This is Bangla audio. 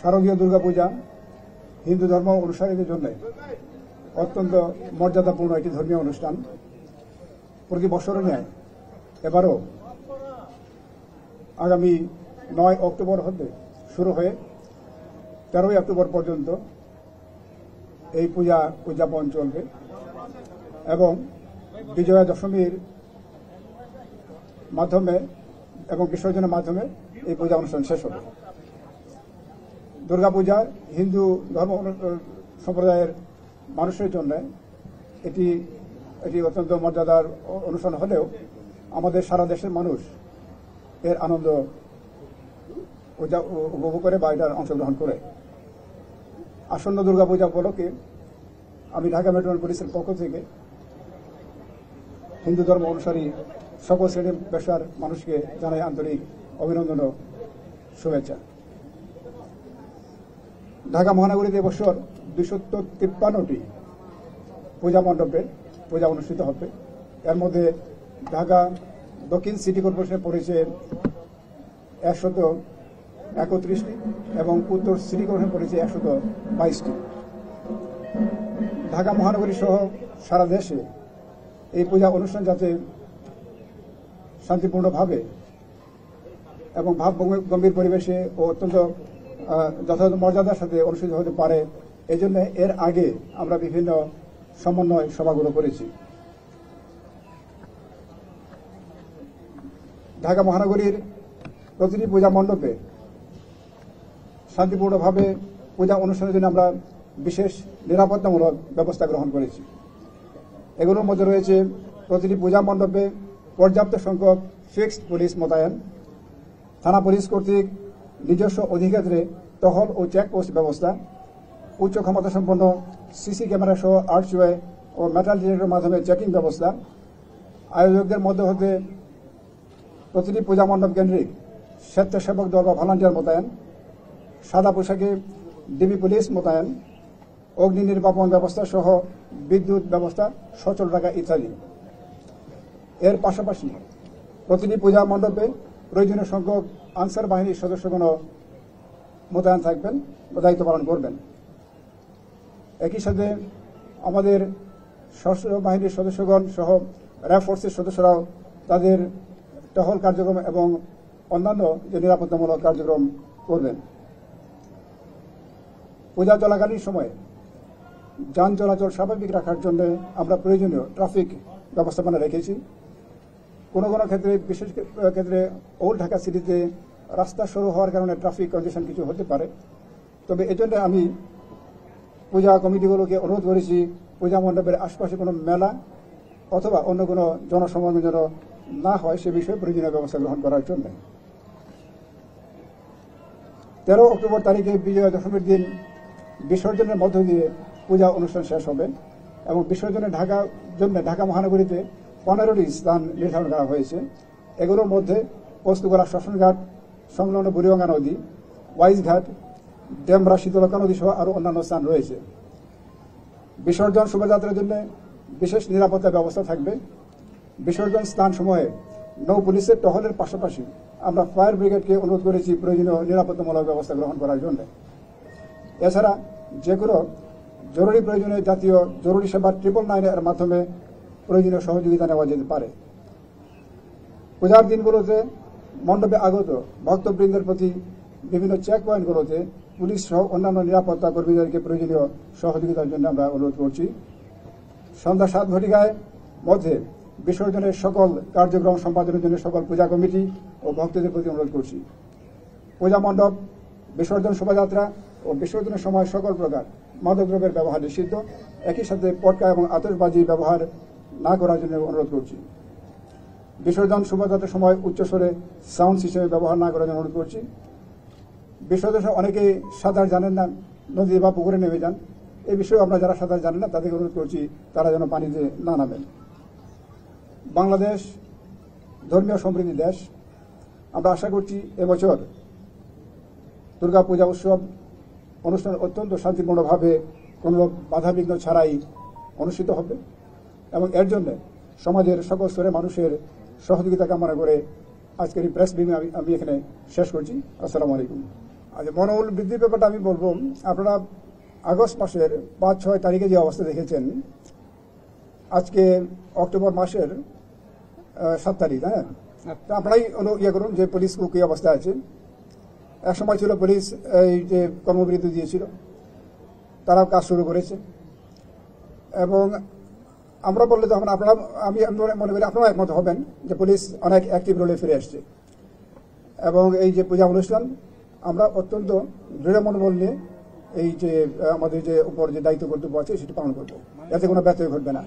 শারদীয় দুর্গাপূজা হিন্দু ধর্ম অনুসারীদের জন্য অত্যন্ত মর্যাদাপূর্ণ একটি ধর্মীয় অনুষ্ঠান। প্রতি বছরের ন্যায় এবারও আগামী 9 অক্টোবর হতে শুরু হয়ে 13 অক্টোবর পর্যন্ত এই পূজা উদযাপন চলবে এবং বিজয়া দশমীর মাধ্যমে এবং বিসর্জনের মাধ্যমে এই পূজা অনুষ্ঠান শেষ হবে। দুর্গাপূজা হিন্দু ধর্ম সম্প্রদায়ের মানুষের জন্য এটি অত্যন্ত মর্যাদার অনুষ্ঠান হলেও আমাদের সারা দেশের মানুষ এর আনন্দ উপভোগ করে বা এটার অংশগ্রহণ করে। আসন্ন দুর্গাপূজা উপলক্ষে আমি ঢাকা মেট্রোপলিটন পুলিশের পক্ষ থেকে হিন্দু ধর্ম অনুসারী সকল শ্রেণী পেশার মানুষকে জানাই আন্তরিক অভিনন্দন ও শুভেচ্ছা। ঢাকা মহানগরীতে এবছর 253টি পূজা মণ্ডপে পূজা অনুষ্ঠিত হবে। এর মধ্যে ঢাকা দক্ষিণ সিটি কর্পোরেশনে পড়েছে 131টি এবং উত্তর সিটি কর্পোরেশন পড়েছে 122টি। ঢাকা মহানগরী সহ সারা দেশে এই পূজা অনুষ্ঠান যাতে শান্তিপূর্ণভাবে এবং ভাব গম্ভীর পরিবেশে ও অত্যন্ত যথাযথ মর্যাদার সাথে অনুষ্ঠিত হতে পারে, এই জন্য এর আগে আমরা বিভিন্ন সমন্বয় সভাগুলো করেছি। ঢাকা মহানগরীর প্রতিটি পূজা মণ্ডপে শান্তিপূর্ণভাবে পূজা অনুষ্ঠানের জন্য আমরা বিশেষ নিরাপত্তামূলক ব্যবস্থা গ্রহণ করেছি। এগুলোর মধ্যে রয়েছে প্রতিটি পূজা মণ্ডপে পর্যাপ্ত সংখ্যক ফিক্সড পুলিশ মোতায়েন, থানা পুলিশ কর্তৃক নিজস্ব অধিক্ষেত্রে টহল ও চেকপোস্ট ব্যবস্থা, উচ্চ ক্ষমতা সম্পন্ন সিসি ক্যামেরা সহ আর্চওয়ে ও মেটাল ডিটেক্টরের মাধ্যমে চেকিং ব্যবস্থা, আয়োজকদের মধ্যে হতে প্রতিটি পূজা মণ্ডপ কেন্দ্রিক স্বেচ্ছাসেবক দল বা ভলান্টিয়ার মোতায়েন, সাদা পোশাকে ডিবি পুলিশ মোতায়েন, অগ্নি নির্বাপন ব্যবস্থা সহ বিদ্যুৎ ব্যবস্থা সচল রাখা ইত্যাদি। এর পাশাপাশি প্রতিটি পূজা মণ্ডপে প্রয়োজনীয় সংখ্যক আনসার বাহিনীর সদস্যগণ মোতায়েন থাকবেন ও দায়িত্ব পালন করবেন। একই সাথে আমাদের সশস্ত্র বাহিনীর সদস্যগণ সহ র্যাব ফোর্সের সদস্যরাও তাদের টহল কার্যক্রম এবং অন্যান্য যে নিরাপত্তামূলক কার্যক্রম করবেন। পূজা চলাকালীন সময়ে যান চলাচল স্বাভাবিক রাখার জন্য আমরা প্রয়োজনীয় ট্রাফিক ব্যবস্থাপনা রেখেছি। কোনো কোনো ক্ষেত্রে, বিশেষ ক্ষেত্রে ওল্ড ঢাকা সিটিতে রাস্তা সরু হওয়ার কারণে ট্রাফিক কন্ডিশন কিছু হতে পারে। তবে এজন্য আমি পূজা কমিটিগুলোকে অনুরোধ করেছি পূজা মণ্ডপের আশপাশে কোনো মেলা অথবা অন্য কোনো জনসমাগম যেন না হয় সে বিষয়ে প্রয়োজনীয় ব্যবস্থা গ্রহণ করার জন্য। 13 অক্টোবর তারিখে বিজয়া দশমীর দিন বিসর্জনের মধ্য দিয়ে পূজা অনুষ্ঠান শেষ হবে এবং বিসর্জনের ঢাকা মহানগরীতে 15টি স্থান নির্ধারণ করা হয়েছে। এগুলোর মধ্যে পোস্তগোলা শ্মশানঘাট সংলগ্ন বুড়িগঙ্গা নদী, ওয়াইজঘাট, ডেমরা শীতলক্ষা নদী সহ আরও অন্যান্য স্থান রয়েছে। বিসর্জন শোভাযাত্রার জন্য বিশেষ নিরাপত্তা ব্যবস্থা থাকবে। বিসর্জন স্থানসমূহে নৌ পুলিশের টহলের পাশাপাশি আমরা ফায়ার ব্রিগেডকে অনুরোধ করেছি প্রয়োজনীয় নিরাপত্তামূলক ব্যবস্থা গ্রহণ করার জন্য। এছাড়া যে কোনো জরুরি প্রয়োজনে জাতীয় জরুরি সেবা 999 এর মাধ্যমে প্রয়োজনীয় সহযোগিতা নেওয়া যেতে পারে। পূজার দিনগুলোতে মণ্ডপে আগত ভক্তবৃন্দের প্রতি বিভিন্ন চেক পয়েন্টগুলোতে পুলিশ সহ অন্যান্য নিরাপত্তা কর্মীদেরকে প্রয়োজনীয় সহযোগিতার জন্য আমরা অনুরোধ করছি। সন্ধ্যা 7 ঘটিকায় মধ্যে বিসর্জনের সকল কার্যক্রম সম্পাদনের জন্য সকল পূজা কমিটি ও ভক্তদের প্রতি অনুরোধ করছি। পূজা মণ্ডপ, বিসর্জন শোভাযাত্রা ও বিসর্জনের সময় সকল প্রকার মাদকদ্রব্যের ব্যবহার নিষিদ্ধ। একই সাথে পটকা এবং আতশবাজি ব্যবহার না করার জন্য অনুরোধ করছি। বিসর্জন শোভাযাত্রার সময় উচ্চস্বরে সাউন্ড সিস্টেমের ব্যবহার না করার জন্য অনুরোধ করছি। বিসর্জন অনেকেই সাঁতার জানেন না, নদী বা পুকুরে নেমে যান। এই বিষয়ে আমরা যারা সাঁতার জানেন না তাদেরকে অনুরোধ করছি তারা যেন পানিতে না নামেন। বাংলাদেশ ধর্মীয় সমৃদ্ধি দেশ। আমরা আশা করছি এবছর দুর্গা পূজা উৎসব অনুষ্ঠান অত্যন্ত শান্তিপূর্ণভাবে কোনো বাধাবিঘ্ন ছাড়াই অনুষ্ঠিত হবে এবং এর জন্য সমাজের সকল স্তরের মানুষের সহযোগিতা কামনা করে আজকের এই প্রেস ব্রিফিং আমি এখানে শেষ করছি। আসসালামু আলাইকুম। আচ্ছা, মনোবল বৃদ্ধির ব্যাপারটা আমি বলবো, আপনারা আগস্ট মাসের 5-6 তারিখে যে অবস্থা দেখেছেন, আজকে অক্টোবর মাসের 7 তারিখ, হ্যাঁ, তো আপনারাই ইয়ে করুন যে পুলিশ কি অবস্থা আছে। এক সময় ছিল পুলিশ এই যে কর্মবিরতি দিয়েছিল, তারাও কাজ শুরু করেছে, এবং আমরা বললে তো আপনারা, আমি মনে করি আপনারাও একমত হবেন যে পুলিশ অনেক অ্যাক্টিভ রোলে ফিরে আসছে। এবং এই যে পূজা অনুষ্ঠান আমরা অত্যন্ত দৃঢ় মনোবল নিয়ে এই যে আমাদের যে উপর যে দায়িত্ব কর্তব্য আছে সেটি পালন করবো, এতে কোনো ব্যত্যয় ঘটবে না।